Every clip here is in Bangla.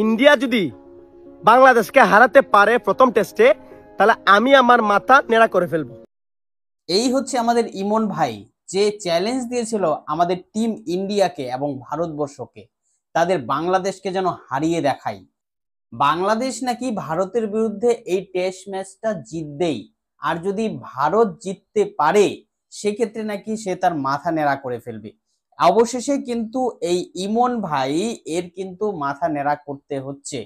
ইন্ডিয়া যদি বাংলাদেশকে হারাতে পারে প্রথম টেস্টে, তাহলে আমি আমার মাথা নেড়া করে ফেলবো। এই হচ্ছে আমাদের ইমন ভাই, যে চ্যালেঞ্জ দিয়েছিল আমাদের টিম ইন্ডিয়াকে এবং ভারতবর্ষকে, তাদের বাংলাদেশকে যেন হারিয়ে দেখাই। বাংলাদেশ নাকি ভারতের বিরুদ্ধে এই টেস্ট ম্যাচটা জিতবেই, আর যদি ভারত জিততে পারে সেক্ষেত্রে নাকি সে তার মাথা নেড়া করে ফেলবে। অবশেষে কিন্তু এই ইমন ভাই এর কিন্তু মাথা নেড়া করতে হচ্ছে,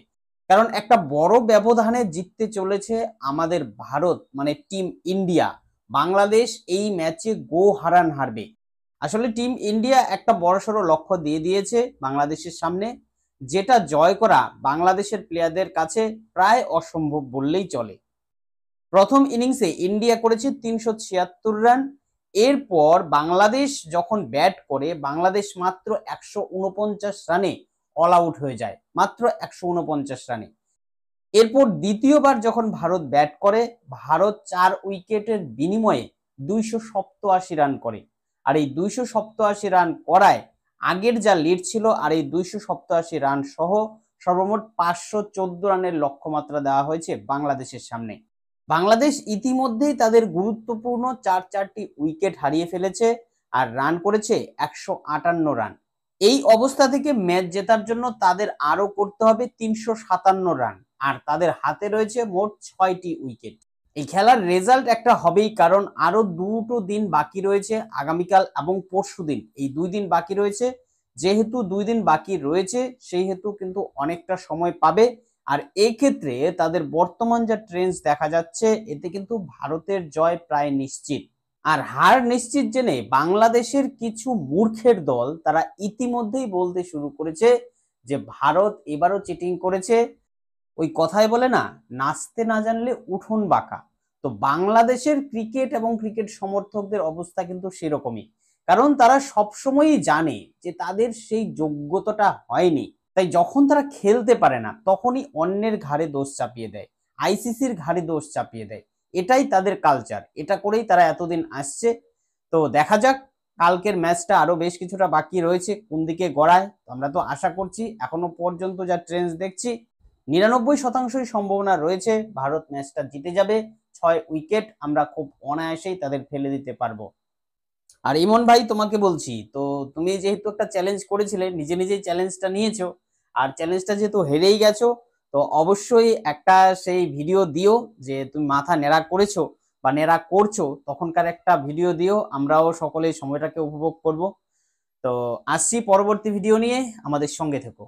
কারণ একটা বড় ব্যবধানে জিততে চলেছে আমাদের ভারত, মানে টিম ইন্ডিয়া। বাংলাদেশ এই ম্যাচে গো হারান হারবে। আসলে টিম ইন্ডিয়া একটা বড়সড় লক্ষ্য দিয়ে দিয়েছে বাংলাদেশের সামনে, যেটা জয় করা বাংলাদেশের প্লেয়ারদের কাছে প্রায় অসম্ভব বললেই চলে। প্রথম ইনিংসে ইন্ডিয়া করেছে 376 রান। এরপর বাংলাদেশ যখন ব্যাট করে, বাংলাদেশ মাত্র 149 রানে অল আউট হয়ে যায়, মাত্র 149 রানে। এরপর দ্বিতীয়বার যখন ভারত ব্যাট করে, ভারত 4 উইকেটের বিনিময়ে 287 রান করে। আর এই 287 রান করায় আগের যা লিড ছিল, আর এই 287 রান সহ সর্বমোট 514 রানের লক্ষ্যমাত্রা দেওয়া হয়েছে বাংলাদেশের সামনে। বাংলাদেশ ইতিমধ্যেই তাদের গুরুত্বপূর্ণ 4টি উইকেট হারিয়ে ফেলেছে আর রান করেছে 158 রান। এই অবস্থা থেকে ম্যাচ জেতার জন্য তাদের আরো করতে হবে 357 রান, আর তাদের হাতে রয়েছে মোট 6টি উইকেট। এই খেলার রেজাল্ট একটা হবেই, কারণ আরো 2টো দিন বাকি রয়েছে, আগামীকাল এবং পরশুদিন, এই 2 দিন বাকি রয়েছে। যেহেতু 2 দিন বাকি রয়েছে সেই হেতু কিন্তু অনেকটা সময় পাবে। আর এই ক্ষেত্রে তাদের বর্তমান যা ট্রেন্ডস দেখা যাচ্ছে, এতে কিন্তু ভারতের জয় প্রায় নিশ্চিত। আর হার নিশ্চিত জেনে বাংলাদেশের কিছু মূর্খের দল তারা ইতিমধ্যেই বলতে শুরু করেছে যে ভারত এবারও চিটিং করেছে। ওই কথায় বলে না, নাচতে না জানলে উঠোন বাঁকা। তো বাংলাদেশের ক্রিকেট এবং ক্রিকেট সমর্থকদের অবস্থা কিন্তু সেরকমই, কারণ তারা সবসময়ই জানে যে তাদের সেই যোগ্যতাটা হয়নি। তাই যখন তারা খেলতে পারে না, তখনই অন্যের ঘাড়ে দোষ চাপিয়ে দেয়, আইসিসির ঘাড়ে দোষ চাপিয়ে দেয়। এটাই তাদের কালচার, এটা করেই তারা এতদিন আসছে। তো দেখা যাক, কালকের ম্যাচটা আরো বেশ কিছুটা বাকি রয়েছে, কোন দিকে গড়ায়। আমরা তো আশা করছি, এখনো পর্যন্ত যা ট্রেন্ডস দেখছি, 99% সম্ভাবনা রয়েছে ভারত ম্যাচটা জিতে যাবে। 6 উইকেট আমরা খুব অনায়াসেই তাদের ফেলে দিতে পারবো। আর ইমন ভাই, তোমাকে বলছি, তো তুমি যেহেতু একটা চ্যালেঞ্জ করেছিলে, নিজে নিজেই চ্যালেঞ্জটা নিয়েছো, আর চ্যালেঞ্জটা যেহেতু হেরেই গেছো, তো অবশ্যই একটা সেই ভিডিও দিও যে তুমি মাথা নেড়া করেছো বা নেড়া করছো, তখনকার একটা ভিডিও দিও, আমরাও সকলে সময়টাকে উপভোগ করব। তো আসছি পরবর্তী ভিডিও নিয়ে, আমাদের সঙ্গে থেকো।